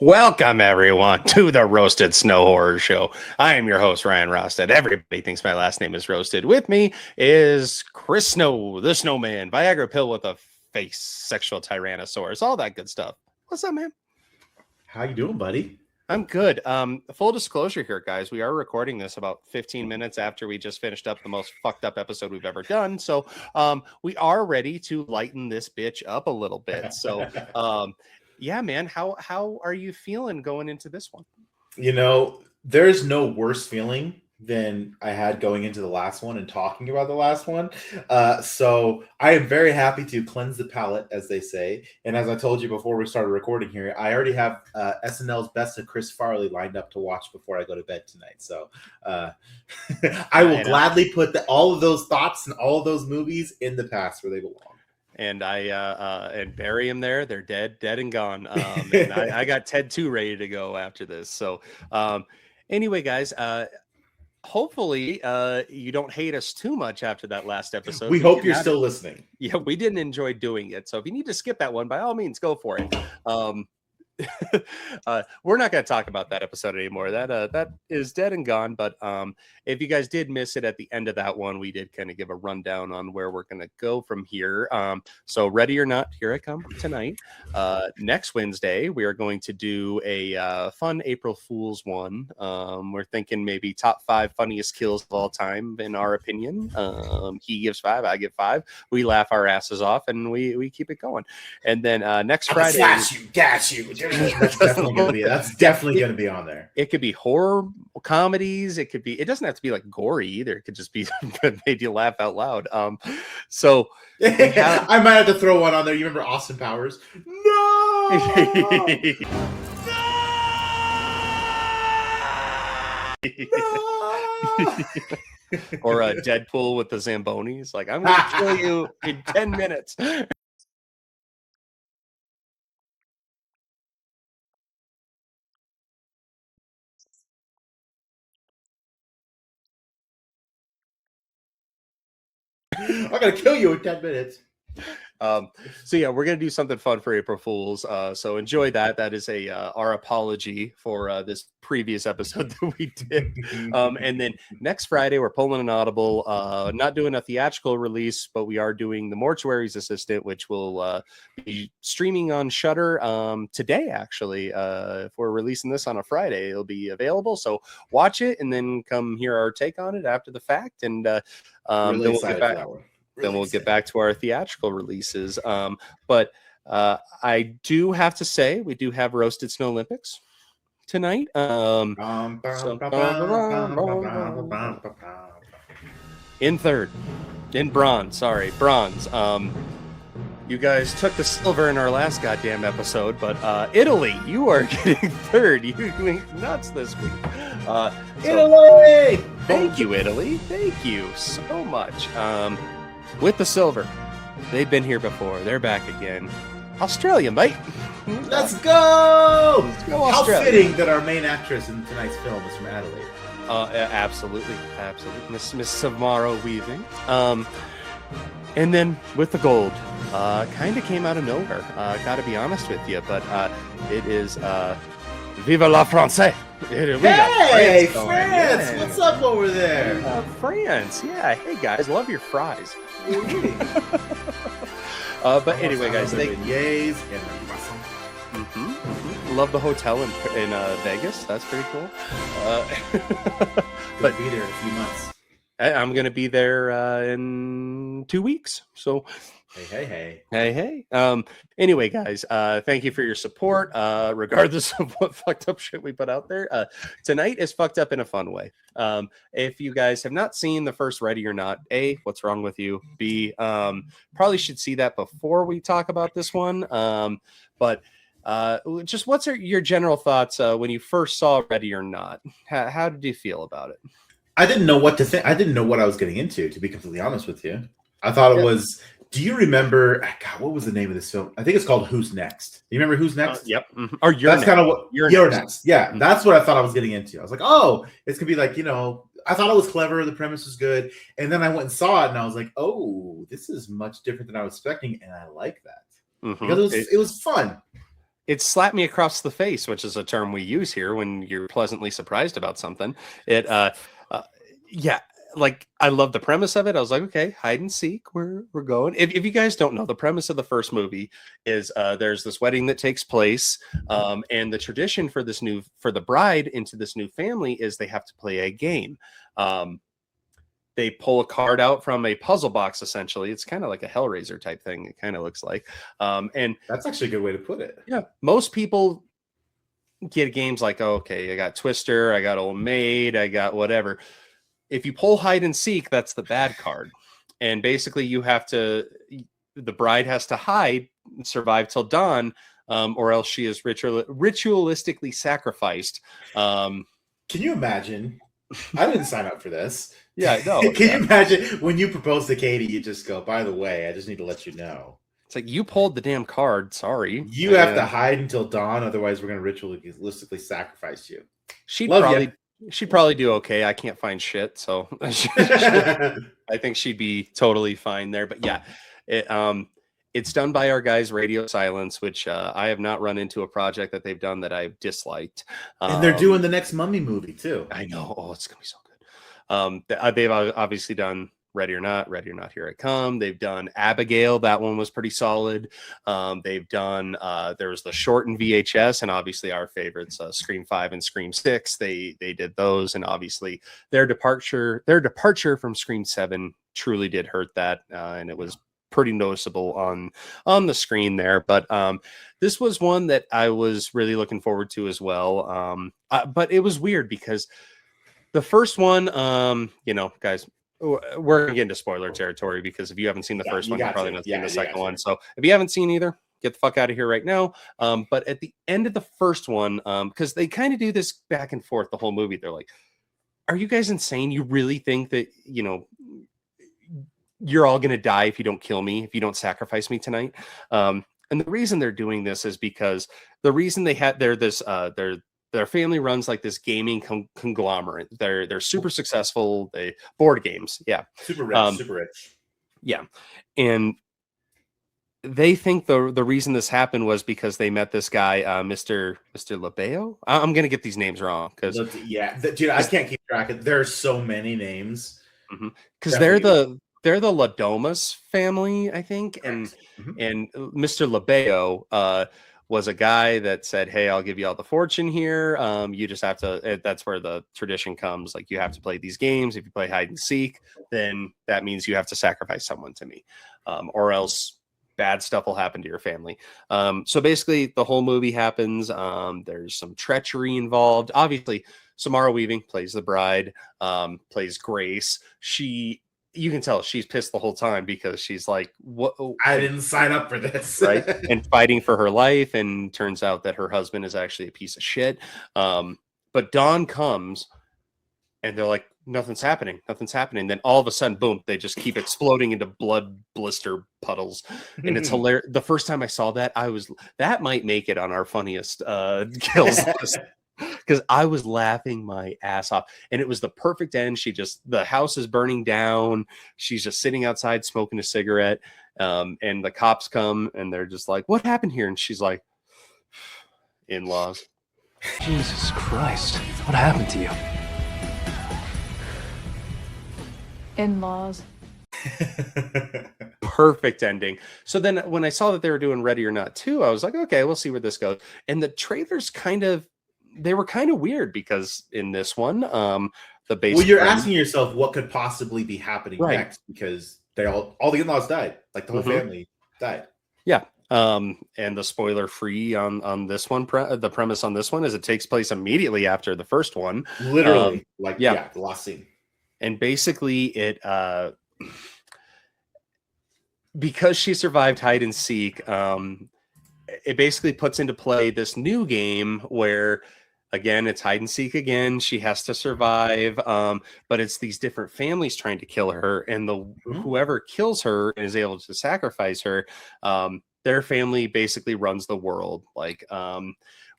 Welcome, everyone, to the Roasted Snow Horror Show. I am your host, Ryan Rosted. Everybody thinks my last name is Roasted. With me is Chris Snow, the Snowman, Viagra pill with a face, sexual tyrannosaurus, all that good stuff. What's up, man? How you doing, buddy? I'm good. Full disclosure here, guys. We are recording this about 15 minutes after we just finished up the most fucked up episode we've ever done. So we are ready to lighten this bitch up a little bit. So yeah, man, how are you feeling going into this one? You know, there's no worse feeling than I had going into the last one and talking about the last one. So I am very happy to cleanse the palate, as they say. And as I told you before we started recording here, I already have SNL's Best of Chris Farley lined up to watch before I go to bed tonight. So I will gladly put all of those thoughts and all of those movies in the past where they belong. And and bury them there. They're dead and gone. And I got Ted 2 ready to go after this. So anyway, guys, hopefully you don't hate us too much after that last episode. We hope you're still listening. Yeah, we didn't enjoy doing it. So if you need to skip that one, by all means, go for it. We're not going to talk about that episode anymore. That is dead and gone. But if you guys did miss it at the end of that one, we did kind of give a rundown on where we're going to go from here. So ready or not, here I come tonight. Next Wednesday, we are going to do a fun April Fool's one. We're thinking maybe top 5 funniest kills of all time, in our opinion. He gives 5, I give 5. We laugh our asses off, and we keep it going. And then next Friday, gas you. That's definitely going to be on there. It could be horror comedies. It doesn't have to be like gory either. It could just be that made you laugh out loud. So I might have to throw one on there. You remember Austin Powers? No. Or Deadpool with the Zambonis. Like, I'm going to kill you in 10 minutes. I'm gonna kill you in 10 minutes. So yeah, we're gonna do something fun for April Fools. So enjoy that. That is our apology for this previous episode that we did. And then next Friday we're pulling an audible. Not doing a theatrical release, but we are doing The Mortuary's Assistant, which will be streaming on Shudder today. Actually, if we're releasing this on a Friday, it'll be available. So watch it and then come hear our take on it after the fact. And really then we'll get back. Then we'll get back to our theatrical releases. But I do have to say, we do have Roasted Snow Olympics tonight. In third. In bronze. Sorry, bronze. You guys took the silver in our last goddamn episode, but Italy, you are getting third. You went nuts this week. Italy! Thank you, Italy. Thank you so much. With the silver, they've been here before. They're back again. Australia, mate. Let's go! How Australia. fitting that our main actress in tonight's film is from Adelaide. Absolutely. Miss Samara Weaving. And then with the gold, kind of came out of nowhere. Got to be honest with you, but it is Viva la France! Hey, France! Yeah. What's up over there? France, yeah. Hey guys, love your fries. But anyway, guys, love the hotel in Vegas. That's pretty cool. But be there in a few months. I'm gonna be there in 2 weeks. So. Hey. Anyway, guys, thank you for your support. Regardless of what fucked up shit we put out there, tonight is fucked up in a fun way. If you guys have not seen the first Ready or Not, A, what's wrong with you? B, probably should see that before we talk about this one. But just what's your general thoughts when you first saw Ready or Not? How did you feel about it? I didn't know what to think. I didn't know what I was getting into, to be completely honest with you. I thought it was. Do you remember? God, what was the name of this film? I think it's called Who's Next. You remember Who's Next? Yep. Mm-hmm. Or You're That's Next. kind of what You're Next. Yeah, that's what I thought I was getting into. I was like, oh, it's gonna be like, I thought it was clever. The premise was good, and then I went and saw it, and I was like, oh, this is much different than I was expecting, and I like that because it was fun. it slapped me across the face, which is a term we use here when you're pleasantly surprised about something. It, yeah, like I love the premise of it. I was like, okay, hide and seek. We're going. If you guys don't know, the premise of the first movie is there's this wedding that takes place, and the tradition for the bride into this new family is they have to play a game. They pull a card out from a puzzle box. Essentially, it's kind of like a Hellraiser type thing. It kind of looks like, and that's actually a good way to put it. Yeah, most people get games like, oh, okay, I got Twister, I got Old Maid, I got whatever. If you pull hide and seek, that's the bad card, and basically the bride has to hide and survive till dawn, or else she is ritualistically sacrificed. Can you imagine? I didn't sign up for this. Yeah, no. Can you imagine when you propose to Katie, you just go, by the way, I just need to let you know. It's like, you pulled the damn card. Sorry. You have to hide until dawn. Otherwise, we're going to ritualistically sacrifice you. She'd probably do okay. I can't find shit. So I think she'd be totally fine there. But yeah, it's done by our guys, Radio Silence, which I have not run into a project that they've done that I've disliked. And they're doing the next Mummy movie too. I know. Oh, it's going to be so good. They've obviously done Ready or Not, Here I Come. They've done Abigail. That one was pretty solid. They've done, there was the short in VHS, and obviously our favorites, Scream 5 and Scream 6. They did those, and obviously their departure from Scream 7 truly did hurt that, and it was pretty noticeable on the screen there. But this was one that I was really looking forward to as well. But it was weird because the first one, guys, we're gonna get into spoiler territory, because if you haven't seen the first one, you're probably not seeing the second one. So if you haven't seen either, get the fuck out of here right now. But at the end of the first one, because they kind of do this back and forth the whole movie, they're like, are you guys insane? You really think that, you're all gonna die if you don't kill me, if you don't sacrifice me tonight? And the reason they're doing this is because the reason their family runs like this gaming conglomerate. They're super successful. They board games. Yeah. Super rich. Yeah. And they think the reason this happened was because they met this guy, Mr. Labeo. I'm going to get these names wrong. Dude, I can't keep track of. There are so many names. Because they're the Ladomas family, I think. And Mr. Labeo, was a guy that said, hey, I'll give you all the fortune here. You just have to, that's where the tradition comes. Like, you have to play these games. If you play hide and seek, then that means you have to sacrifice someone to me, or else bad stuff will happen to your family. So basically the whole movie happens. There's some treachery involved. Obviously, Samara Weaving plays the bride, plays Grace. You can tell she's pissed the whole time, because she's like, what? I didn't sign up for this. Right. And fighting for her life. And turns out that her husband is actually a piece of shit. But dawn comes and they're like, nothing's happening. Then all of a sudden, boom, they just keep exploding into blood blister puddles. And it's hilarious. The first time I saw that, that might make it on our funniest kills list. Because I was laughing my ass off, and it was the perfect end. The house is burning down. She's just sitting outside smoking a cigarette. And the cops come, and they're just like, what happened here? And she's like, in-laws. Jesus Christ. What happened to you? In-laws. Perfect ending. So then when I saw that they were doing Ready or Not 2, I was like, okay, we'll see where this goes. And the trailers they were kind of weird, because in this one, the basic. Well, you're asking yourself what could possibly be happening next, because all the in-laws died, like the whole family died. Yeah. And the spoiler free on this one, the premise on this one is it takes place immediately after the first one. Literally, the last scene. And basically, it because she survived hide and seek, it basically puts into play this new game where, again, it's hide and seek again. She has to survive, but it's these different families trying to kill her, and whoever kills her and is able to sacrifice her, their family basically runs the world.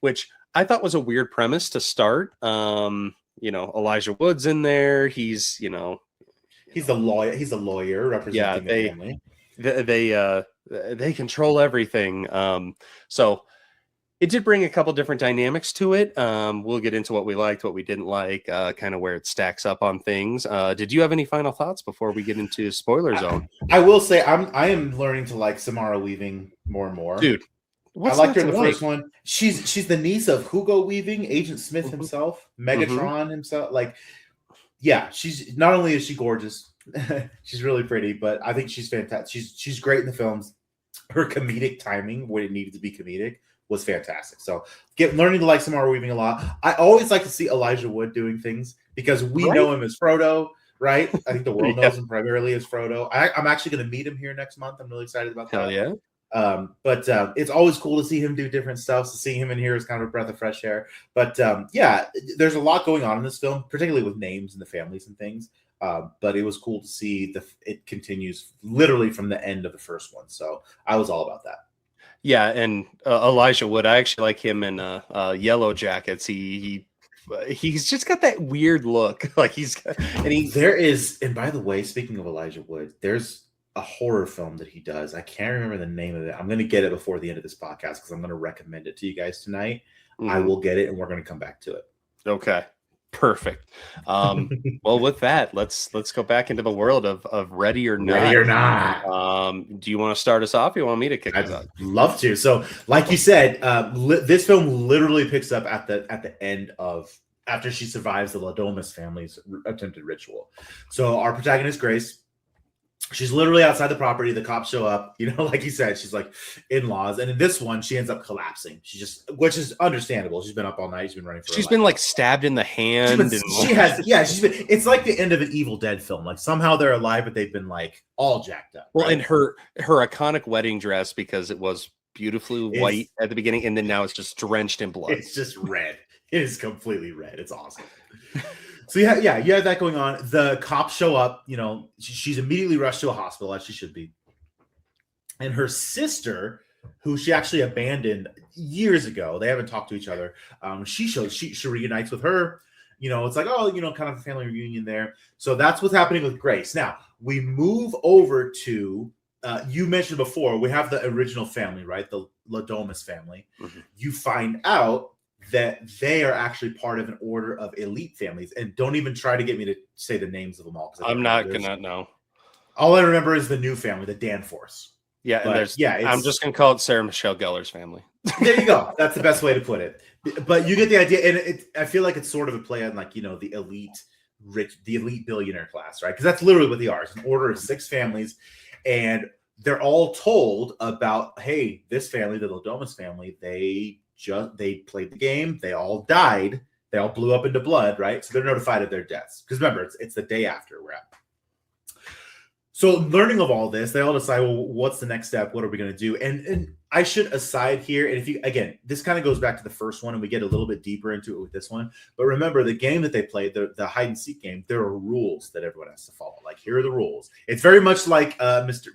Which I thought was a weird premise to start. Elijah Wood's in there. He's the lawyer. He's a lawyer representing the family. They control everything. So It did bring a couple different dynamics to it. We'll get into what we liked, what we didn't like, kind of where it stacks up on things. Did you have any final thoughts before we get into spoiler zone? I will say I am learning to like Samara Weaving more and more. Dude, I liked her in the first one. She's the niece of Hugo Weaving, Agent Smith himself, Megatron himself. Like, yeah, she's not only is she gorgeous, she's really pretty, but I think she's fantastic. She's great in the films. Her comedic timing, when it needed to be comedic, was fantastic. So learning to like Samara Weaving a lot. I always like to see Elijah Wood doing things because we know him as Frodo, right? I think the world knows him primarily as Frodo. I'm actually going to meet him here next month. I'm really excited about that. Hell yeah. But it's always cool to see him do different stuff. So seeing him in here is kind of a breath of fresh air. But yeah, there's a lot going on in this film, particularly with names and the families and things. But it was cool to see it continues literally from the end of the first one. So I was all about that. Yeah, and Elijah Wood, I actually like him in Yellow Jackets. He's just got that weird look. Like and by the way, speaking of Elijah Wood, there's a horror film that he does. I can't remember the name of it. I'm going to get it before the end of this podcast because I'm going to recommend it to you guys tonight. I will get it and we're going to come back to it. Okay. Perfect. Well, with that, let's go back into the world of Ready or Not. Ready or Not. Do you want to start us off? Or you want me to kick us off? I'd love to. So, like you said, this film literally picks up at the end of after she survives the Ladomus family's attempted ritual. So, our protagonist Grace, she's literally outside the property. The cops show up. You know, like you said, she's like in-laws. And in this one, she ends up collapsing. Which is understandable. She's been up all night. She's been running for She's been like stabbed in the hand. It's like the end of an Evil Dead film. Like somehow they're alive, but they've been like all jacked up. Well, and her iconic wedding dress, because it was beautifully white at the beginning, and then now it's just drenched in blood. It's just red. It is completely red. It's awesome. So you have that going on. The cops show up. You know, she's immediately rushed to a hospital, as she should be. And her sister, who she actually abandoned years ago, they haven't talked to each other. She reunites with her. You know, it's like, oh, you know, kind of a family reunion there. So that's what's happening with Grace. Now we move over to. You mentioned before we have the original family, right? The Ladomus family. Mm-hmm. You find out that they are actually part of an order of elite families, and don't even try to get me to say the names of them all. I'm not gonna know. All I remember is the new family, the Danforth. Yeah, and I'm just gonna call it Sarah Michelle Gellar's family. There you go. That's the best way to put it. But you get the idea, and I feel like it's sort of a play on, like, you know, the elite billionaire class, right? Because that's literally what they are. It's an order of 6 families, and they're all told about, hey, this family, the Ladomus family, they played the game. They all died. They all blew up into blood, right? So they're notified of their deaths. Because remember, it's the day after we're at. So learning of all this, they all decide, well, what's the next step? What are we going to do? And I should aside here, and this kind of goes back to the first one, and we get a little bit deeper into it with this one. But remember, the game that they played, the hide and seek game, there are rules that everyone has to follow. Like, here are the rules. It's very much like Mr.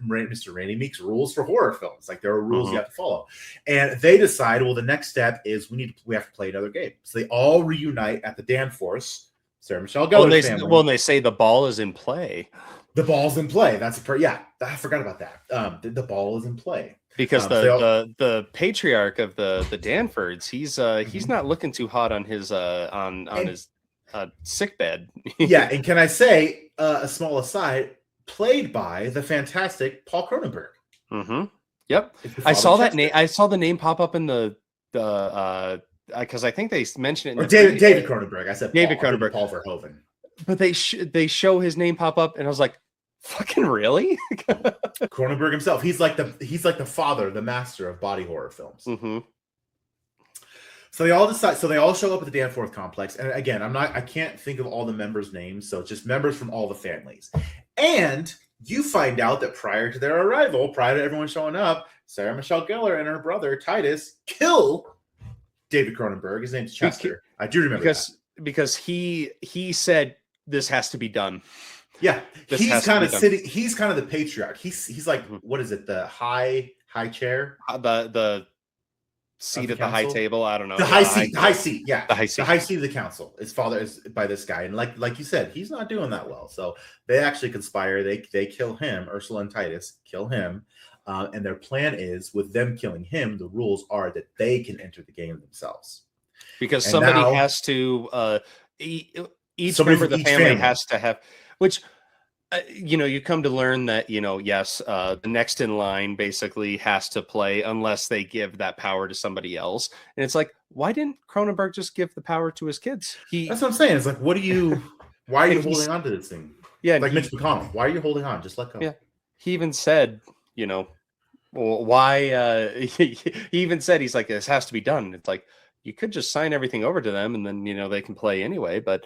Randy Meek's rules for horror films. Like, there are rules you have to follow. And they decide, well, the next step is we have to play another game. So they all reunite at the Danforth, Sarah Michelle Gellar's family. Well, and they say the ball is in play. The ball's in play. I forgot about that. The ball is in play because the patriarch of the Danfords, he's not looking too hot on his his sick bed. Yeah, and can I say a small aside? Played by the fantastic Paul Cronenberg. Mm-hmm. Yep, I saw that name. I saw the name pop up in the because I think they mentioned it. David Cronenberg. I said David Cronenberg. Paul Verhoeven. But they show his name pop up, and I was like, "Fucking really?" Cronenberg himself. He's like the father, the master of body horror films. Mm-hmm. So they all decide. So they all show up at the Danforth complex, and again, I can't think of all the members' names, so it's just members from all the families. And you find out that prior to their arrival, prior to everyone showing up, Sarah Michelle gellar and her brother Titus kill David Cronenberg. His name's Chester. I do remember because he said, this has to be done. Yeah, he's kind of sitting. He's kind of the patriarch. He's like, what is it? The high chair. The seat at the high table. I don't know. The high seat. Yeah, the high seat. The high seat of the council. His father is by this guy, and like you said, he's not doing that well. So they actually conspire. They kill him. Ursula and Titus kill him. And their plan is, with them killing him, the rules are that they can enter the game themselves. Because And somebody now, has to, each somebody member of from the each family family. has to have, which, you come to learn that, yes, the next in line basically has to play unless they give that power to somebody else. And it's like, why didn't Cronenberg just give the power to his kids? That's what I'm saying. It's like, why are you and holding on to this thing? Yeah, and Like Mitch McConnell, why are you holding on? Just let go. Yeah, he even said, well, why? He even said, he's like, this has to be done. It's like, you could just sign everything over to them, and then they can play anyway. But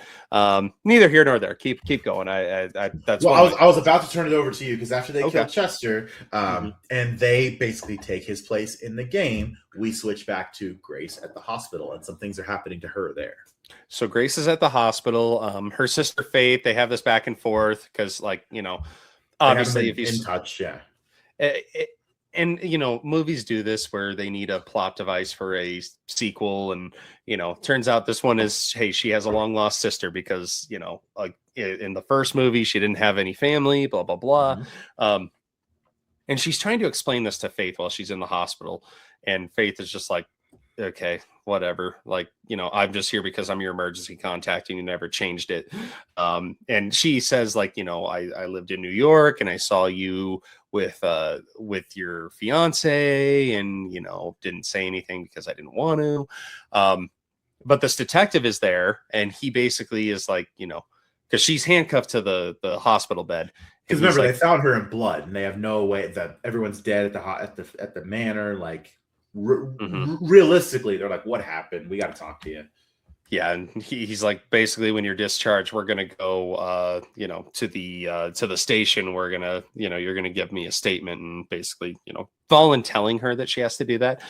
neither here nor there. Keep going. That's Well, one. I was about to turn it over to you because after they Okay. kill Chester, and they basically take his place in the game, we switch back to Grace at the hospital, and some things are happening to her there. So Grace is at the hospital. Her sister Faith. They have this back and forth because, obviously, if he's in touch, yeah. And movies do this where they need a plot device for a sequel, and turns out this one is, hey, she has a long lost sister because in the first movie she didn't have any family, blah blah blah. And she's trying to explain this to Faith while she's in the hospital, and Faith is just like, okay, whatever, I'm just here because I'm your emergency contact and you never changed it. And she says, I lived in New York and I saw you with your fiance, and didn't say anything because I didn't want to. But this detective is there, and he basically is like, because she's handcuffed to the hospital bed. Because remember, they found her in blood, and they have no way that everyone's dead at the manor. Realistically, they're like, what happened? We got to talk to you. Yeah, and he's like, basically, when you're discharged, we're gonna go, to the station. We're gonna, you're gonna give me a statement, and basically, telling her that she has to do that.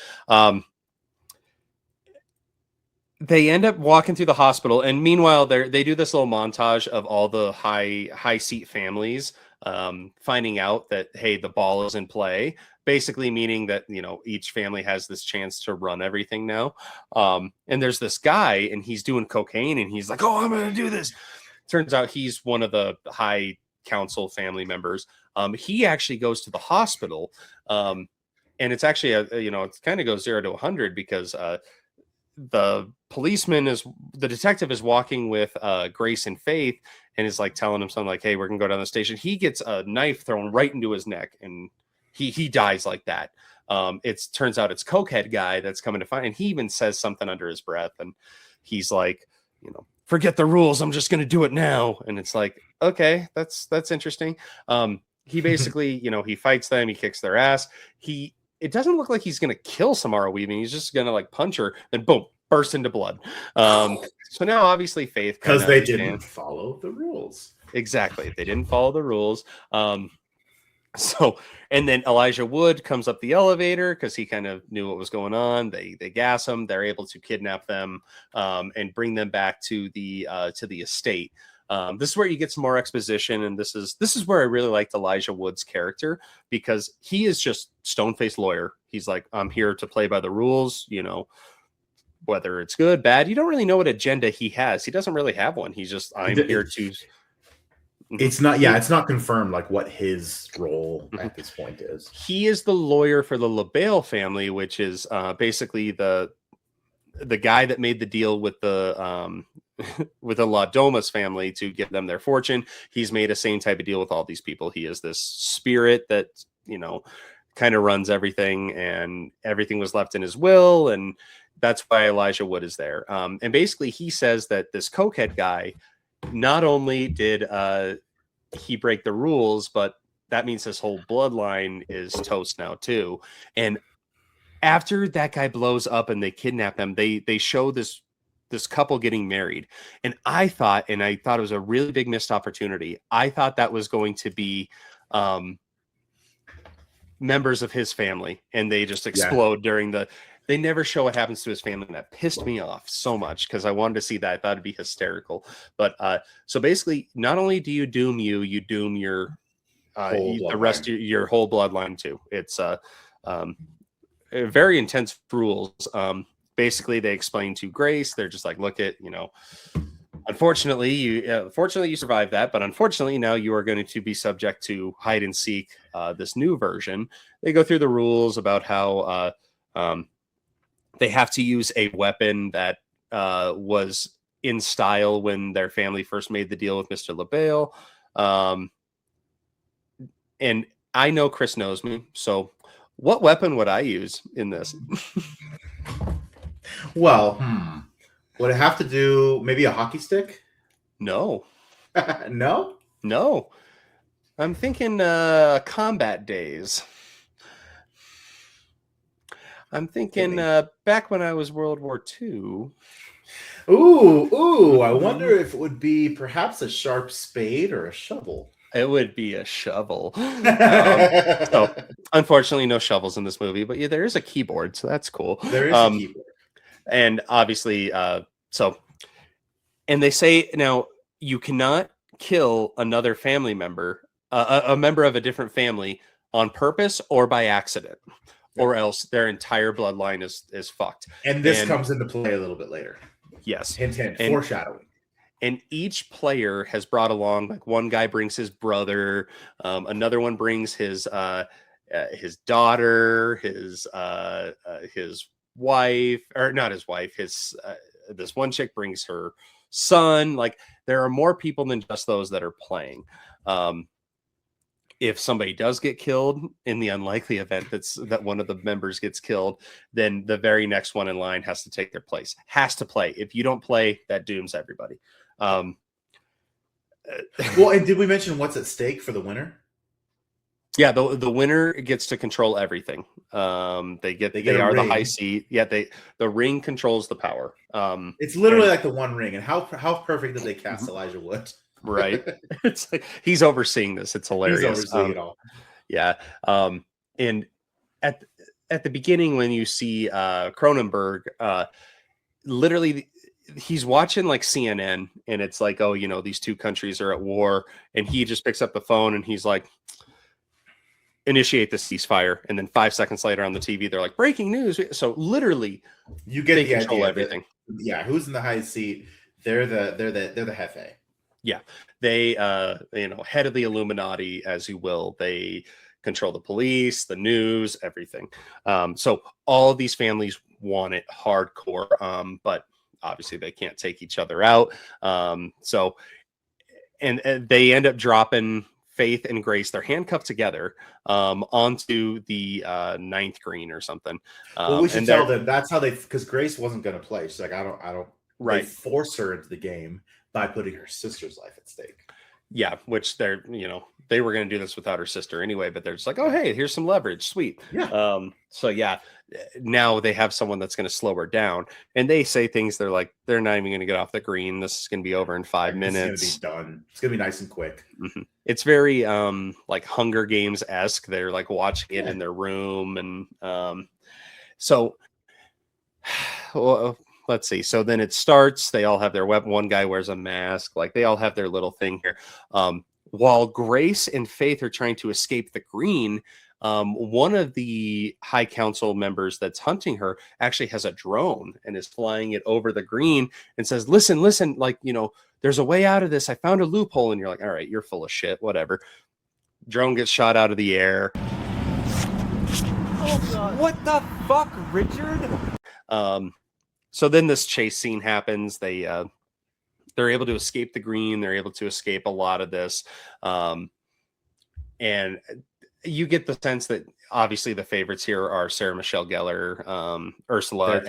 They end up walking through the hospital, and meanwhile, they do this little montage of all the high seat families finding out that, hey, the ball is in play. Basically meaning that, each family has this chance to run everything now. And there's this guy, and he's doing cocaine, and he's like, oh, I'm going to do this. Turns out he's one of the high council family members. He actually goes to the hospital. And it's actually, it kind of goes 0 to 100 because the detective is walking with Grace and Faith, and is like telling him something like, hey, we're going to go down the station. He gets a knife thrown right into his neck, and he dies like that. It turns out it's Cokehead guy that's coming to find, and he even says something under his breath, and he's like, forget the rules, I'm just going to do it now. And it's like, okay, that's interesting. He basically, he fights them, he kicks their ass. It doesn't look like he's going to kill Samara Weaving. He's just going to punch her, and boom, burst into blood. So now obviously Faith, because they didn't follow the rules. Exactly, they didn't follow the rules. So, and then Elijah Wood comes up the elevator because he kind of knew what was going on. They gas him. They're able to kidnap them and bring them back to the estate. This is where you get some more exposition, and this is where I really liked Elijah Wood's character, because he is just stone-faced lawyer. He's like, I'm here to play by the rules, whether it's good, bad. You don't really know what agenda he has. He doesn't really have one. He's just, I'm here to. It's not confirmed what his role at this point is. He is the lawyer for the LaBelle family, which is basically the guy that made the deal with the with the La Domas family to give them their fortune. He's made a same type of deal with all these people. He is this spirit that kind of runs everything, and everything was left in his will, and that's why Elijah Wood is there. And basically, he says that this Cokehead guy, not only did he break the rules, but that means his whole bloodline is toast now too. And after that guy blows up and they kidnap them, they show this couple getting married. And I thought it was a really big missed opportunity. I thought that was going to be members of his family, and they just explode during the. They never show what happens to his family, and that pissed me off so much because I wanted to see that. I thought it'd be hysterical. But so basically, not only do you doom you doom your the rest of your whole bloodline too. It's very intense rules. Basically, they explain to Grace, they're just like, look at, Unfortunately, you survived that, but unfortunately now you are going to be subject to hide and seek. This new version, they go through the rules about how they have to use a weapon that was in style when their family first made the deal with Mr. LaBelle. And I know Chris knows me, so what weapon would I use in this? Well, would it have to do maybe a hockey stick? No. No? I'm thinking combat days. I'm thinking back when I was World War II. Ooh, I wonder if it would be perhaps a sharp spade or a shovel. It would be a shovel. So, unfortunately, no shovels in this movie, but yeah, there is a keyboard, so that's cool. There is a keyboard. And obviously, and they say now you cannot kill another family member, a member of a different family on purpose or by accident, or else their entire bloodline is fucked. And this comes into play a little bit later. Yes. Hint, foreshadowing. And each player has brought along, like, one guy brings his brother, another one brings his daughter, his wife, or not his wife, this one chick brings her son. Like, there are more people than just those that are playing. If somebody does get killed, in the unlikely event that one of the members gets killed, then the very next one in line has to take their place, has to play. If you don't play, that dooms everybody. Well, and did we mention what's at stake for the winner? Yeah, the winner gets to control everything. They are the high seat. Yeah, the ring controls the power. It's literally like the One Ring. And how perfect did they cast Elijah Wood? Right. It's like he's overseeing this. It's hilarious. He's overseeing it all. Yeah. And at the beginning, when you see Cronenberg, literally he's watching like CNN, and it's like, oh, these two countries are at war, and he just picks up the phone and he's like, initiate the ceasefire, and then 5 seconds later on the TV they're like, breaking news. So literally you get they the control idea everything. Yeah, who's in the high seat? They're the Hefe. Yeah, they head of the Illuminati, as you will. They control the police, the news, everything. So all of these families want it hardcore, but obviously they can't take each other out. So they end up dropping Faith and Grace. They're handcuffed together onto the ninth green or something. Well, we should tell them that's how because Grace wasn't going to play. She's like, I don't. Right. They force her into the game by putting her sister's life at stake. Yeah, which they were going to do this without her sister anyway, but they're just like, oh, hey, here's some leverage. Sweet. Yeah. So yeah, now they have someone that's going to slow her down, and they say things. They're like, they're not even going to get off the green. This is going to be over in 5 minutes. It's going to be done. It's going to be nice and quick. Mm-hmm. It's very like Hunger Games-esque. They're like watching it in their room, and so well, let's see. So then it starts. They all have their weapon. One guy wears a mask. Like, they all have their little thing here. While Grace and Faith are trying to escape the green, one of the High Council members that's hunting her actually has a drone and is flying it over the green and says, listen, like, there's a way out of this. I found a loophole. And you're like, all right, you're full of shit, whatever. Drone gets shot out of the air. Oh, God. What the fuck, Richard? So then this chase scene happens. They're able to escape the green. They're able to escape a lot of this. And you get the sense that obviously the favorites here are Sarah Michelle Gellar, Ursula,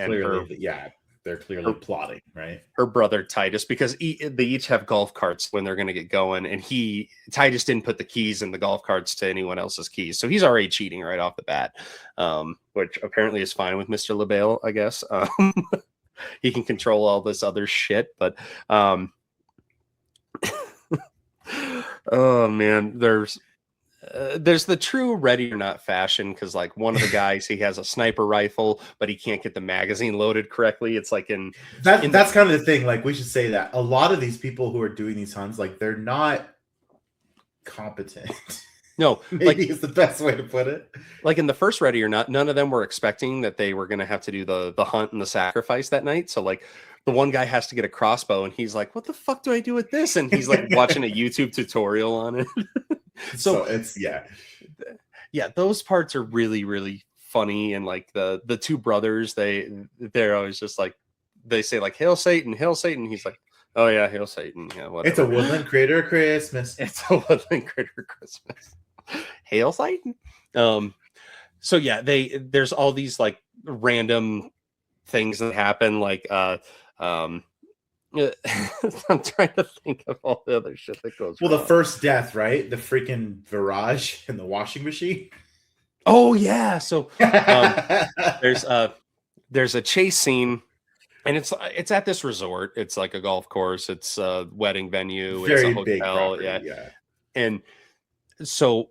they're clearly plotting, right? Her brother Titus, because they each have golf carts when they're going to get going, and Titus didn't put the keys in the golf carts to anyone else's keys, so he's already cheating right off the bat, which apparently is fine with Mr. LaBelle, I guess. He can control all this other shit, but oh man, there's the true ready or not fashion, because like one of the guys, he has a sniper rifle, but he can't get the magazine loaded correctly. It's like that's kind of the thing. Like, we should say that a lot of these people who are doing these hunts, like, they're not competent. No, maybe is the best way to put it. Like in the first Ready or Not, none of them were expecting that they were going to have to do the hunt and the sacrifice that night. So like the one guy has to get a crossbow, and he's like, what the fuck do I do with this? And he's like watching a YouTube tutorial on it. So it's yeah, those parts are really, really funny. And like the two brothers, they're always just like, they say like, hail Satan, hail Satan. He's like, oh yeah, hail Satan. Yeah, whatever. It's a woodland critter Christmas. It's a woodland critter Christmas. Hail Satan. So yeah, there's all these like random things that happen, like I'm trying to think of all the other shit that goes well wrong. The first death, right? The freaking Virage in the washing machine. Oh yeah. So there's a chase scene, and it's at this resort. It's like a golf course, it's a wedding venue, Very it's a hotel, big property, yeah. And so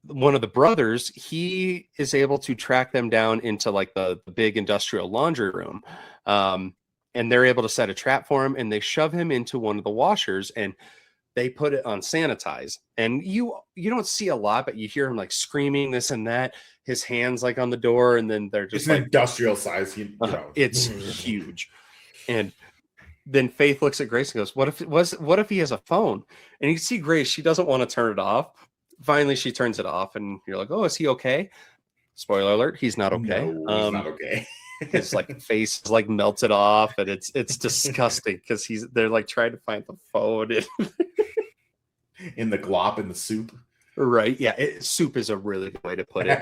one of the brothers, he is able to track them down into like the big industrial laundry room. And they're able to set a trap for him, and they shove him into one of the washers, and they put it on sanitize. And you don't see a lot, but you hear him like screaming this and that, his hands like on the door, and then they're just it's like an industrial size, you know. It's huge. And then Faith looks at Grace and goes, what if he has a phone? And you see Grace, she doesn't want to turn it off. Finally, she turns it off, and you're like, oh, is he okay? Spoiler alert, he's not okay. No, he's not okay. His like face is like melted off, and it's disgusting because they're like trying to find the phone in the glop in the soup. Right. Yeah. Soup is a really good way to put it.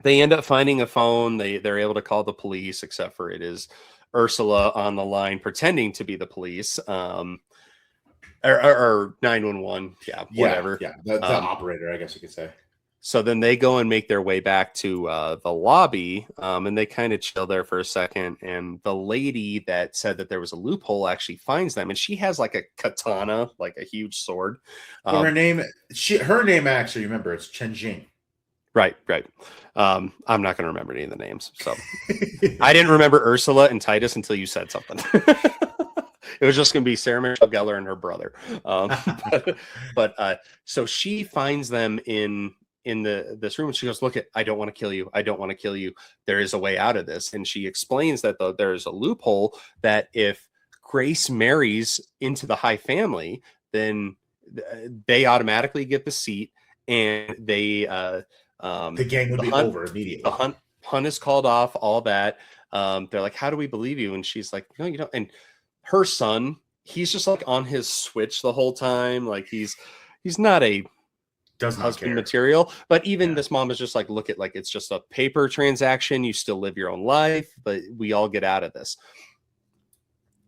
They end up finding a phone. They're able to call the police, except for it is Ursula on the line pretending to be the police. Or 911. Yeah, whatever. Yeah, the operator, I guess you could say. So then they go and make their way back to the lobby, and they kind of chill there for a second. And the lady that said that there was a loophole actually finds them, and she has like a katana, like a huge sword. Well, her name actually, remember, it's Chen Jing. Right. I'm not going to remember any of the names. So I didn't remember Ursula and Titus until you said something. It was just going to be Sarah Michelle Gellar and her brother. But so she finds them in this room, and she goes, look, I don't want to kill you. I don't want to kill you. There is a way out of this. And she explains that there is a loophole that if Grace marries into the high family, then they automatically get the seat, and the gang would be over immediately. The hunt is called off, all that. They're like, how do we believe you? And she's like, no, you don't. And her son, he's just like on his Switch the whole time. Like he's not a husband material, but even this mom is just like, look at, like, it's just a paper transaction. You still live your own life, but we all get out of this.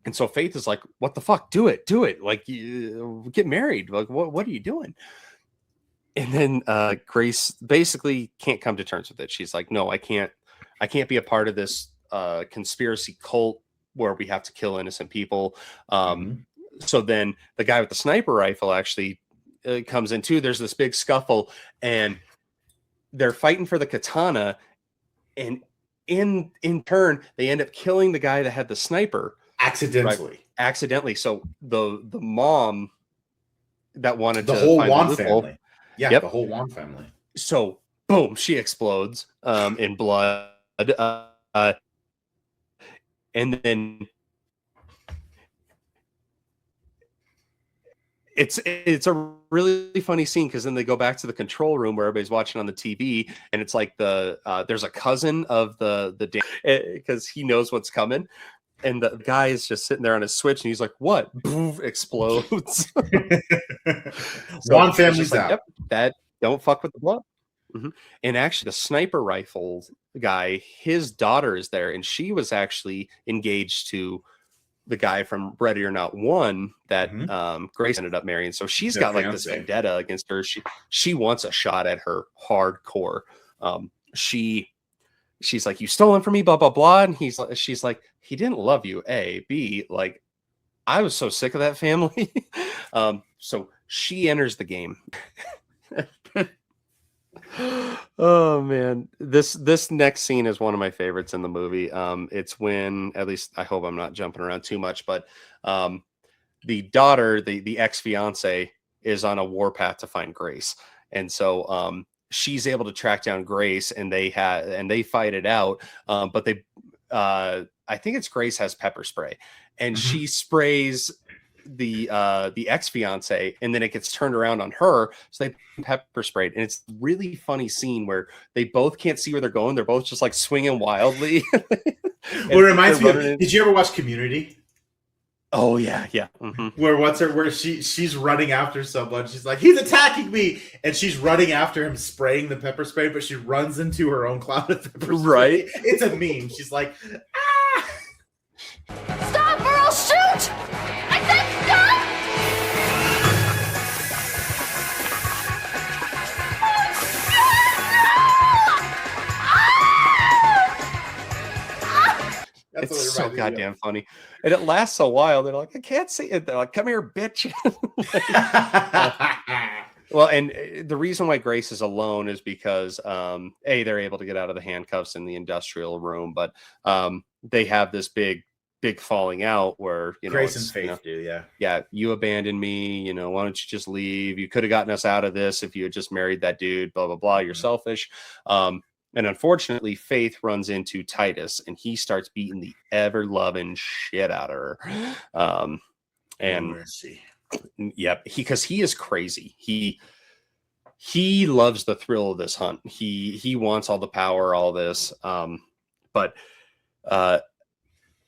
And so Faith is like, what the fuck? Do it. Like, you get married. Like, what are you doing? And then Grace basically can't come to terms with it. She's like, no, I can't be a part of this conspiracy cult where we have to kill innocent people. So then the guy with the sniper rifle actually comes in too. There's this big scuffle, and they're fighting for the katana, and in turn they end up killing the guy that had the sniper accidentally. So the mom that wanted the to whole find Wan the loophole, family. Yeah, yep. The whole Wan family. So boom, she explodes in blood. And then it's a really funny scene, because then they go back to the control room where everybody's watching on the TV, and it's like there's a cousin of the because he knows what's coming, and the guy is just sitting there on his Switch, and he's like, "What?" Boom, explodes. So One family's like, out. yep, that don't fuck with the blood. Mm-hmm. And actually, the sniper rifle guy, his daughter is there, and she was actually engaged to the guy from Ready or Not 1 that Grace ended up marrying. So she's got like this vendetta against her. She wants a shot at her hardcore. She's like, you stolen from me, blah blah blah. And she's like, he didn't love you. A, B, like, I was so sick of that family. So she enters the game. Oh man, this next scene is one of my favorites in the movie. It's when, at least I hope I'm not jumping around too much, but the daughter, the ex-fiance, is on a warpath to find Grace, and so she's able to track down Grace, and they fight it out. But I think it's Grace has pepper spray, and she sprays the ex-fiance, and then it gets turned around on her, so they pepper sprayed, and it's a really funny scene where they both can't see where they're going. They're both just like swinging wildly. Well, it reminds me of, did you ever watch Community? Oh yeah. Where she's running after someone. She's like, he's attacking me, and she's running after him, spraying the pepper spray, but she runs into her own cloud of pepper spray. Right. It's a meme. She's like, ah! Stop or I'll shoot! I said stop! It's so goddamn funny. And it lasts a while. They're like, I can't see it. They're like, come here, bitch. Well, and the reason why Grace is alone is because, they're able to get out of the handcuffs in the industrial room, but they have this big falling out where, Grace and Faith do, yeah, you abandoned me, why don't you just leave? You could have gotten us out of this if you had just married that dude, blah, blah, blah. You're selfish. And unfortunately, Faith runs into Titus, and he starts beating the ever-loving shit out of her. Because he is crazy. He loves the thrill of this hunt. He wants all the power, all this. But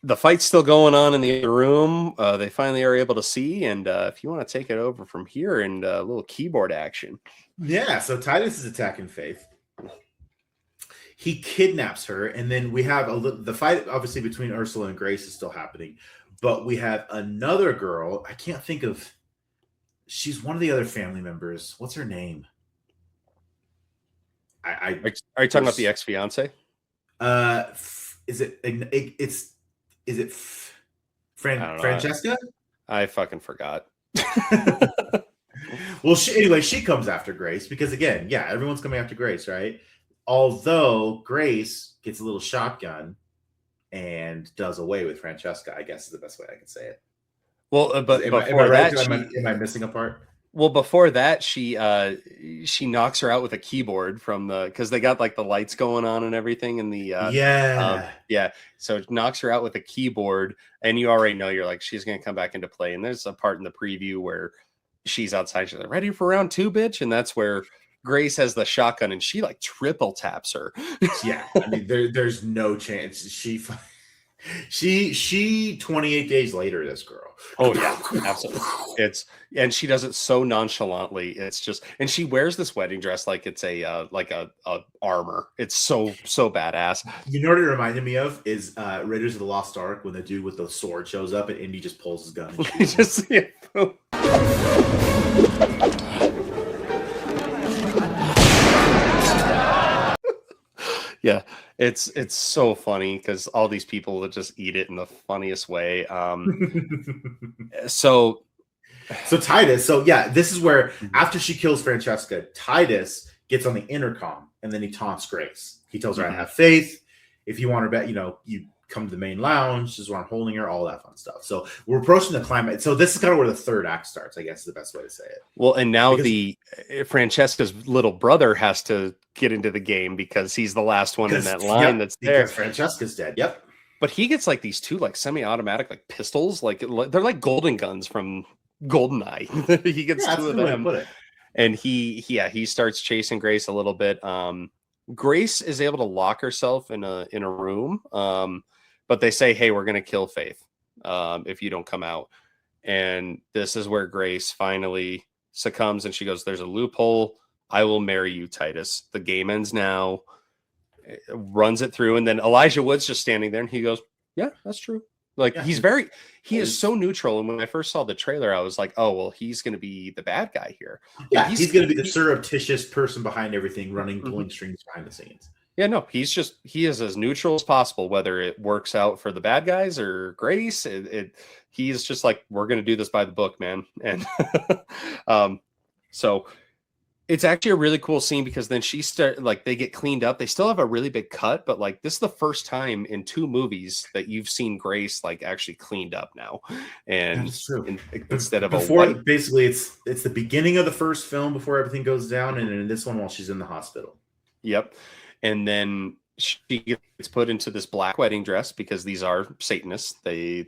the fight's still going on in the other room. They finally are able to see, and if you want to take it over from here and a little keyboard action. Yeah, so Titus is attacking Faith. He kidnaps her, and then we have the fight, obviously, between Ursula and Grace is still happening. But we have another girl. I can't think of. She's one of the other family members. What's her name? Are you talking about the ex-fiance? Francesca? I fucking forgot. Well, she comes after Grace because, again, everyone's coming after Grace, right? Although Grace gets a little shotgun and does away with Francesca, I guess is the best way I can say it. Well, but am I missing a part? Well, before that, she knocks her out with a keyboard because they got like the lights going on and everything in the So it knocks her out with a keyboard, and you already know, you're like, she's gonna come back into play. And there's a part in the preview where she's outside, she's like, ready for round 2, bitch, and that's where Grace has the shotgun, and she like triple taps her. Yeah, I mean, there's no chance. She 28 days later, this girl. Oh yeah, absolutely. And she does it so nonchalantly. It's just, and she wears this wedding dress like it's a armor. It's so badass. You know what it reminded me of is Raiders of the Lost Ark, when the dude with the sword shows up and Indy just pulls his gun. And just yeah, it's so funny because all these people will just eat it in the funniest way. So Titus, this is where after she kills Francesca, Titus gets on the intercom, and then he taunts Grace. He tells her, I have faith. If you want her back, you come to the main lounge. This is where I'm holding her, all that fun stuff. So we're approaching the climax. So this is kind of where the third act starts, I guess is the best way to say it. Well, and now Francesca's little brother has to get into the game because he's the last one in that line that's there. Because Francesca's dead. Yep. But he gets like these two like semi-automatic like pistols, like they're like golden guns from GoldenEye. He gets two of them, and he starts chasing Grace a little bit. Grace is able to lock herself in a room, but they say, hey, we're gonna kill Faith if you don't come out. And this is where Grace finally succumbs, and she goes, there's a loophole. I will marry you, Titus. The game ends now. Runs it through, and then Elijah Wood's just standing there, and he goes, yeah, that's true. Like, he is so neutral. And when I first saw the trailer, I was like, oh, well, he's going to be the bad guy here. Yeah, he's going to be the surreptitious person behind everything, pulling strings behind the scenes. Yeah, no, he is as neutral as possible, whether it works out for the bad guys or Grace. He's just like, we're going to do this by the book, man. And so it's actually a really cool scene because then they get cleaned up. They still have a really big cut, but like this is the first time in 2 movies that you've seen Grace like actually cleaned up now. And instead of basically it's the beginning of the first film before everything goes down, and in this one while she's in the hospital. Yep. And then she gets put into this black wedding dress because these are Satanists. They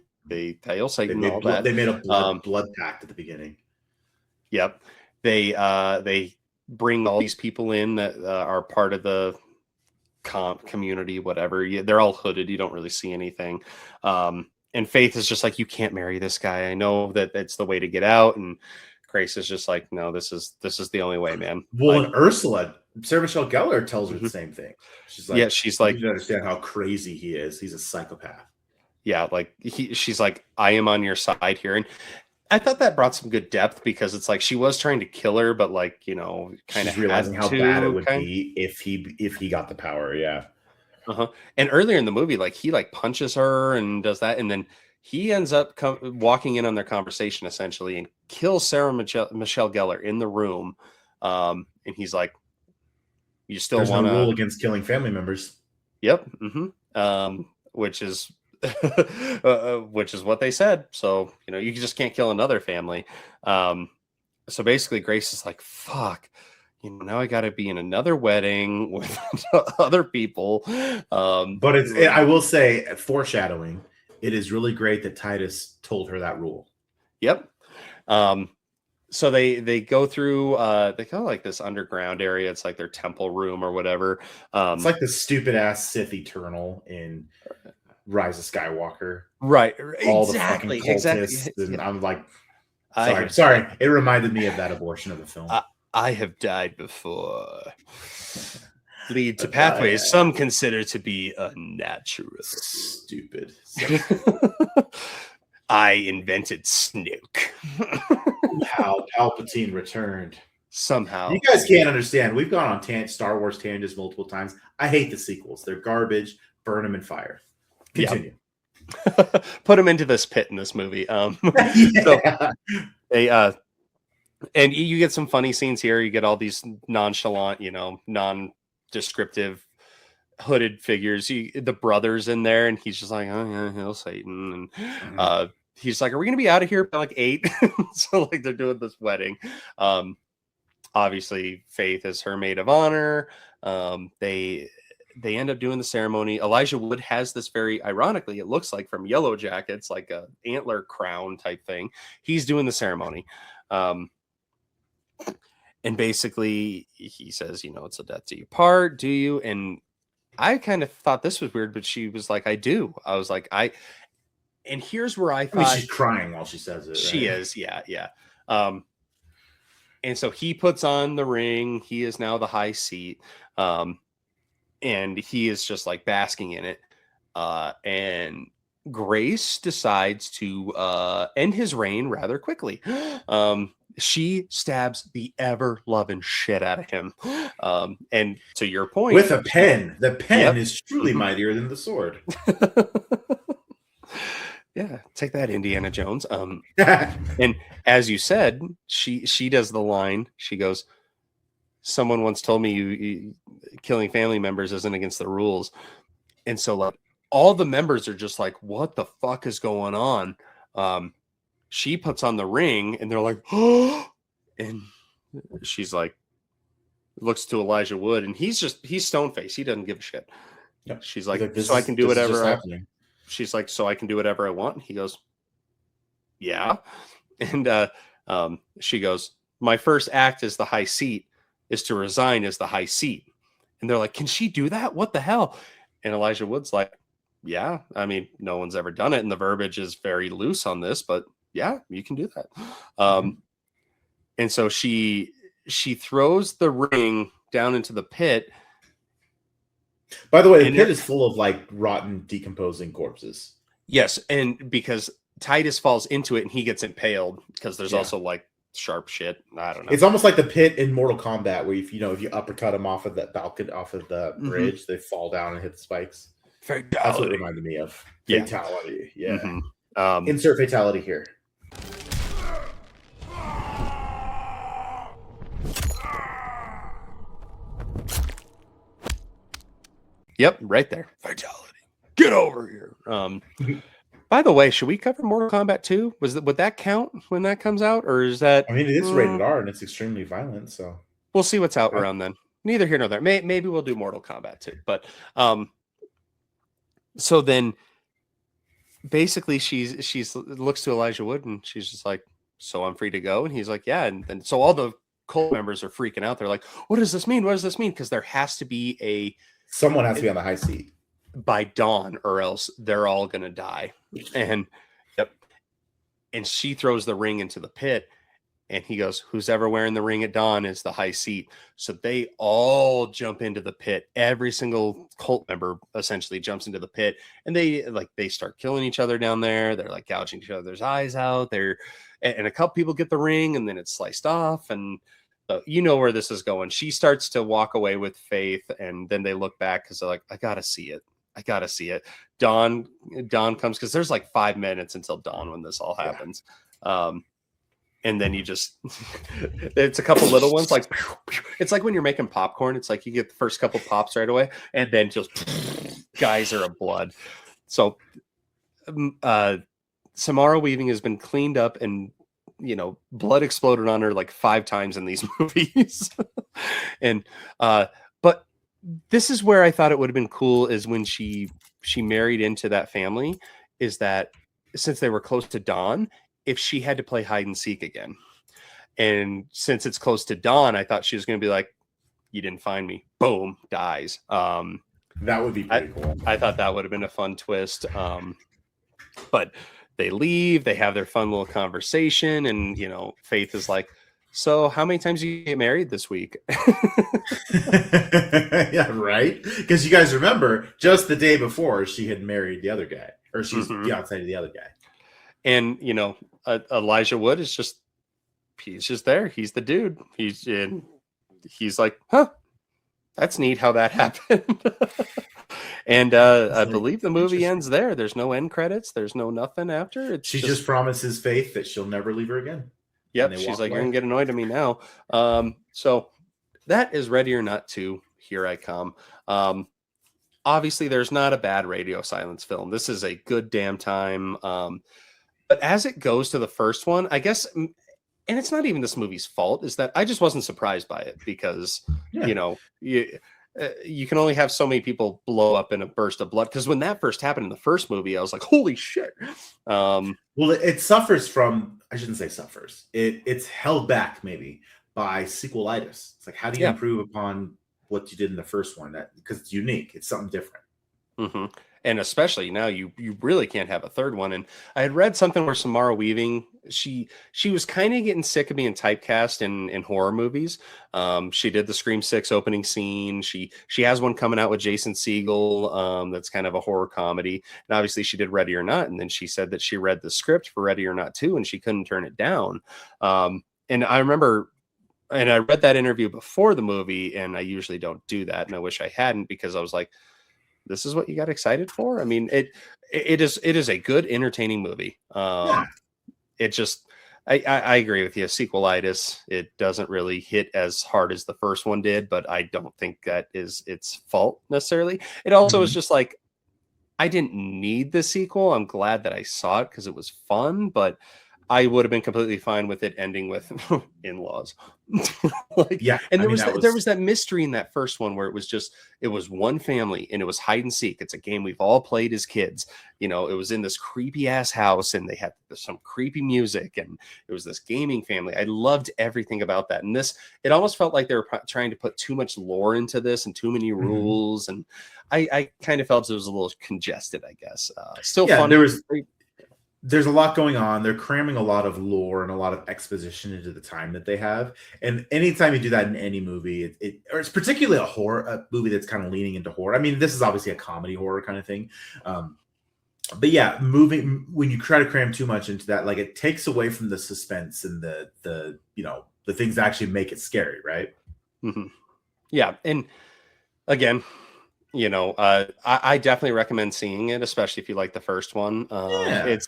hail Satan. They made a blood pact at the beginning. Yep. They bring all these people in that are part of the community, whatever. They're all hooded. You don't really see anything. And Faith is just like, you can't marry this guy. I know that it's the way to get out. And Grace is just like, no, this is the only way, man. Well, and Ursula, Sarah Michelle Gellar tells her the same thing. She's like, you understand how crazy he is. He's a psychopath. Yeah, like she's like, I am on your side here. And I thought that brought some good depth because it's like she was trying to kill her, but like, kind of realizing how bad it would be if he got the power. Yeah. And earlier in the movie, like he like punches her and does that, and then he ends up walking in on their conversation essentially and kills Sarah Michelle Gellar in the room. And he's like, "You still want to rule against killing family members?" Yep. Which is what they said. So you just can't kill another family. So basically, Grace is like, "Fuck." Now I got to be in another wedding with other people. But I will say, foreshadowing, it is really great that Titus told her that rule. Yep. So they go through, they go like this underground area. It's like their temple room or whatever. It's like the stupid ass Sith Eternal in Rise of Skywalker. Right. All exactly. The fucking cultists. Exactly. And I'm like, sorry. It reminded me of that abortion of the film. I have died before. Lead to pathways some consider to be unnatural. Stupid. I invented Snoke. How Palpatine returned. Somehow. You guys can't understand. We've gone on Star Wars tangents multiple times. I hate the sequels. They're garbage. Burn them in fire. Continue. Yep. Put them into this pit in this movie. So and you get some funny scenes here. You get all these nonchalant, non-descriptive hooded figures. The brother's in there, and he's just like, "Oh yeah, hail Satan." And he's like, "Are we gonna be out of here by like 8?" So like they're doing this wedding. Obviously, Faith is her maid of honor. They end up doing the ceremony. Elijah Wood has this very ironically, it looks like from Yellow Jackets, like a antler crown type thing. He's doing the ceremony. And basically he says, it's a death do you part, do you? And I kind of thought this was weird, but she was like, I do. I was like, and here's where I thought she's crying while she says it. She is. Yeah. And so he puts on the ring. He is now the high seat. And he is just like basking in it. And Grace decides to end his reign rather quickly. She stabs the ever-loving shit out of him. And to your point... With a pen. The pen is truly mightier than the sword. Yeah, take that, Indiana Jones. And as you said, she does the line. She goes, someone once told me you killing family members isn't against the rules. And so like all the members are just like, what the fuck is going on? She puts on the ring and they're like, oh, and she's like, looks to Elijah Wood and he's stone faced. He doesn't give a shit. Yep. She's like, so I can do whatever. She's like, so I can do whatever I want. And he goes, yeah. And she goes, my first act as the high seat is to resign as the high seat. And they're like, can she do that? What the hell? And Elijah Wood's like, yeah, I mean, no one's ever done it. And the verbiage is very loose on this, but yeah, you can do that. And so she throws the ring down into the pit. By the way, the pit is full of like rotten, decomposing corpses. Yes, and because Titus falls into it and he gets impaled because there's also like sharp shit. I don't know. It's almost like the pit in Mortal Kombat where if you uppercut them off of that balcony, off of the bridge, they fall down and hit the spikes. Fatality. That's what it reminded me of. Fatality. Yeah. Mm-hmm. Insert fatality here. Yep, right there. Fatality. Get over here. By the way, should we cover Mortal Kombat 2? Would that count when that comes out, or is that? I mean, it is rated R and it's extremely violent, so we'll see what's out around then. neither here nor there. Maybe we'll do Mortal Kombat too. But so then basically she's looks to Elijah Wood and she's just like, so I'm free to go. And he's like, yeah. And then so all the cult members are freaking out. They're like, what does this mean? What does this mean? Because there has to be someone has to be on the high seat by dawn, or else they're all gonna die. And yep. And she throws the ring into the pit. And he goes, who's ever wearing the ring at dawn is the high seat. So they all jump into the pit. Every single cult member essentially jumps into the pit. And they start killing each other down there. They're like gouging each other's eyes out. And a couple people get the ring and then it's sliced off. And you know where this is going. She starts to walk away with Faith. And then they look back because they're like, I got to see it. Dawn comes because there's like 5 minutes until dawn when this all happens. And then you just, it's a couple little ones. Like, it's like when you're making popcorn, it's like you get the first couple pops right away and then just geyser of blood. So, Samara Weaving has been cleaned up and, blood exploded on her like 5 times in these movies. And, but this is where I thought it would have been cool is when she married into that family, is that since they were close to Dawn, if she had to play hide and seek again. And since it's close to dawn, I thought she was going to be like, you didn't find me. Boom, dies. That would be pretty cool. I thought that would have been a fun twist. But they leave, they have their fun little conversation. And, Faith is like, so how many times do you get married this week? Yeah, right. Because you guys remember just the day before she had married the other guy, or she's fiancé to the other guy. And, Elijah Wood is he's just there. He's the dude. He's like, huh, that's neat how that happened. And I believe the movie ends there. There's no end credits. There's no nothing after. She just promises Faith that she'll never leave her again. Yep. She's like, you're going to get annoyed at me now. So that is Ready or Not 2. Here I Come. Obviously, there's not a bad radio silence film. This is a good damn time. But as it goes to the first one, I guess, and it's not even this movie's fault, is that I just wasn't surprised by it because, you can only have so many people blow up in a burst of blood. Because when that first happened in the first movie, I was like, holy shit. Well, it suffers from, I shouldn't say suffers. It's held back maybe by sequelitis. It's like, how do you improve upon what you did in the first one? Because it's unique. It's something different. Mm-hmm. And especially now you really can't have a third one. And I had read something where Samara Weaving, she was kind of getting sick of being typecast in horror movies. She did the Scream 6 opening scene. She has one coming out with Jason Segel. That's kind of a horror comedy. And obviously she did Ready or Not. And then she said that she read the script for Ready or Not 2 and she couldn't turn it down. And I remember, and I read that interview before the movie, and I usually don't do that. And I wish I hadn't, because I was like, this is what you got excited for? I mean, it is a good, entertaining movie. It just, I agree with you. Sequelitis, it doesn't really hit as hard as the first one did, but I don't think that is its fault necessarily. It also is just like, I didn't need the sequel. I'm glad that I saw it because it was fun, but I would have been completely fine with it ending with in-laws. And there was that mystery in that first one where it was one family and it was hide and seek. It's a game we've all played as kids. It was in this creepy ass house and they had some creepy music and it was this gaming family. I loved everything about that. And it almost felt like they were trying to put too much lore into this and too many rules. And I kind of felt it was a little congested, I guess. Still fun. There's a lot going on. They're cramming a lot of lore and a lot of exposition into the time that they have. And anytime you do that in any movie, or it's particularly a movie that's kind of leaning into horror. I mean, this is obviously a comedy horror kind of thing. But yeah, when you try to cram too much into that, like it takes away from the suspense and the things that actually make it scary, right? Mm-hmm. Yeah. And again, I definitely recommend seeing it, especially if you like the first one. I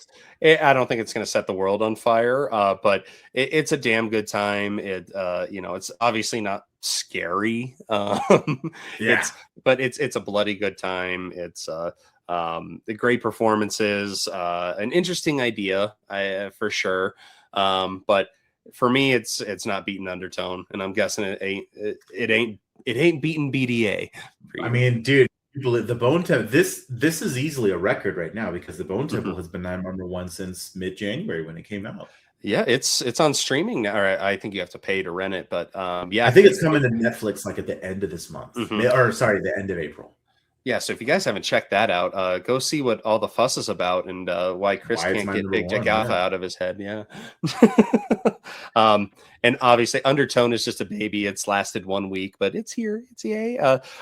don't think it's going to set the world on fire, but it's a damn good time. It's obviously not scary. But it's a bloody good time. It's the great performances, an interesting idea, for sure. But for me, it's not beating Undertone, and I'm guessing it ain't It ain't beating BDA. I mean, dude, the Bone Temple. This is easily a record right now because the Bone Temple has been number one since mid-January when it came out. Yeah, it's on streaming now. I think you have to pay to rent it, but yeah, I think it's coming to Netflix like at the end of this month, or sorry, the end of April. Yeah, so if you guys haven't checked that out, go see what all the fuss is about and why Chris can't get Big Dick Alpha out of his head. Yeah. And obviously Undertone is just a baby. It's lasted 1 week, but it's here. It's yay.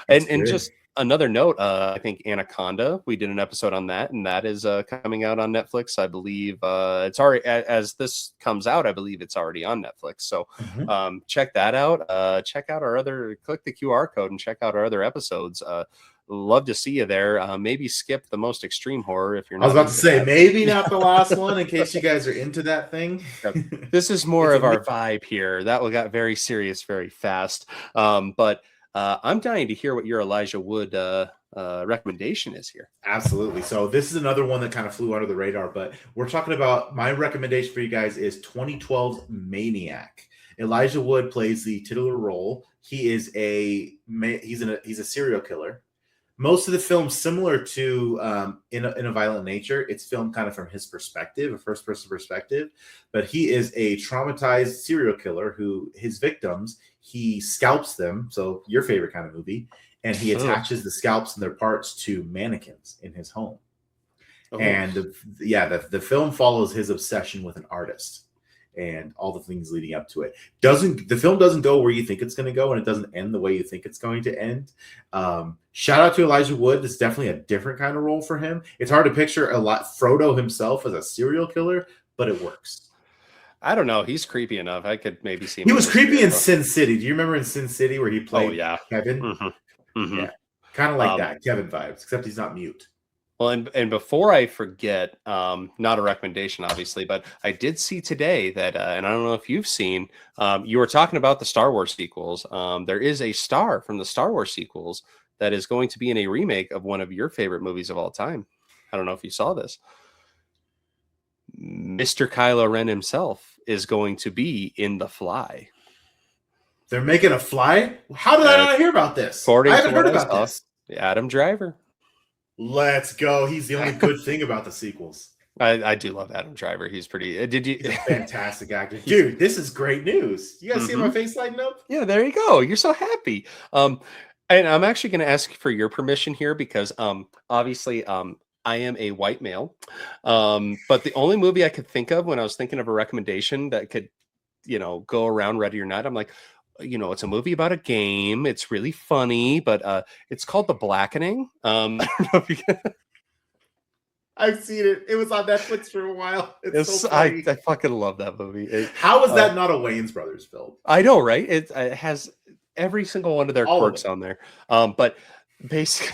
And just another note, I think Anaconda, we did an episode on that, and that is coming out on Netflix. I believe it's already, as this comes out, I believe it's already on Netflix. So check that out. Check out click the QR code and check out our other episodes. Love to see you there. Maybe skip the most extreme horror if you're not. I was about to say, maybe not the last one in case you guys are into that thing. This is more of our vibe here. That one got very serious very fast. But I'm dying to hear what your Elijah Wood recommendation is here. Absolutely. So this is another one that kind of flew under the radar, but we're talking about my recommendation for you guys is 2012's Maniac. Elijah Wood plays the titular role. He is he's a serial killer. Most of the film, similar to in a Violent Nature, it's filmed kind of from his perspective, a first-person perspective. But he is a traumatized serial killer who his victims, he scalps them. So your favorite kind of movie, and he attaches the scalps and their parts to mannequins in his home. And the film follows his obsession with an artist and all the things leading up to it. The film doesn't go where you think it's going to go, and it doesn't end the way you think it's going to end. Shout out to Elijah Wood. This is definitely a different kind of role for him. It's hard to picture Frodo himself as a serial killer, but it works. I don't know. He's creepy enough. I could maybe see him. He was creepy in Sin City. Do you remember in Sin City where he played Kevin? Yeah, kind of like that, Kevin vibes, except he's not mute. Well, and before I forget, not a recommendation, obviously, but I did see today that, and I don't know if you've seen, you were talking about the Star Wars sequels. There is a star from the Star Wars sequels that is going to be in a remake of one of your favorite movies of all time. I don't know if you saw this. Mr. Kylo Ren himself is going to be in The Fly. They're making a Fly? How did I not hear about this? I haven't heard about this. Adam Driver. Let's go. He's the only good thing about the sequels. I do love Adam Driver. He's pretty. He's a fantastic actor. Dude, this is great news. You guys see my face lighting up? Yeah, there you go. You're so happy. And I'm actually going to ask for your permission here because obviously I am a white male. But the only movie I could think of when I was thinking of a recommendation that could, go around Ready or Not, I'm like, it's a movie about a game. It's really funny, but it's called The Blackening. I don't know if you can... I've seen it. It was on Netflix for a while. It's so funny. I fucking love that movie. How is that not a Wayans Brothers film? I know, right? It has every single one of their quirks on there. But basically,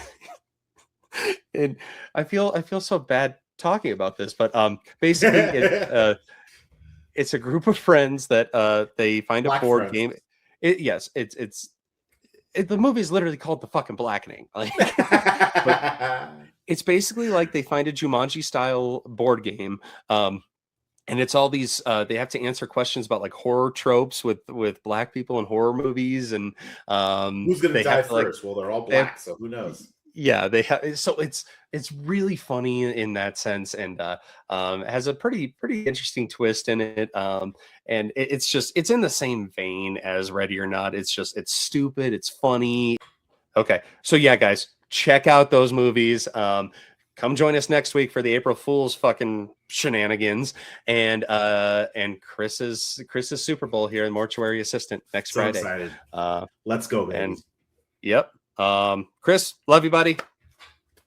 and I feel so bad talking about this, but basically, it's a group of friends that they find a board game. The movie is literally called The fucking Blackening. It's basically like they find a Jumanji style board game. And it's all these, they have to answer questions about like horror tropes with black people in horror movies. And who's going to die first? Well, they're all black, so who knows? Yeah, they have. So it's really funny in that sense, and has a pretty interesting twist in it. And it's in the same vein as Ready or Not. It's stupid. It's funny. Okay, so yeah, guys, check out those movies. Come join us next week for the April Fool's fucking shenanigans, and Chris's Super Bowl here, the mortuary assistant next Friday. Excited. Let's go, man. And yep. Chris, love you, buddy.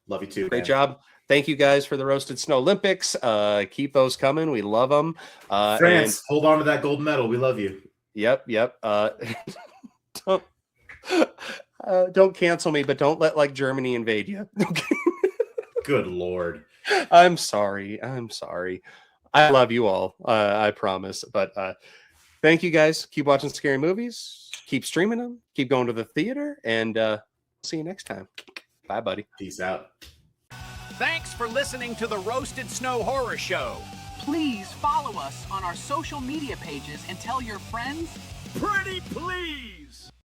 Love you too. Great job. Thank you guys for the Roasted Snow Olympics. Keep those coming. We love them. France, hold on to that gold medal. We love you. Yep. Don't cancel me, but don't let like Germany invade you. Good Lord. I'm sorry. I love you all. I promise. But thank you guys. Keep watching scary movies. Keep streaming them. Keep going to the theater. And see you next time. Bye, buddy. Peace out. Thanks for listening to the Roasted Snow Horror Show. Please follow us on our social media pages and tell your friends. Pretty please!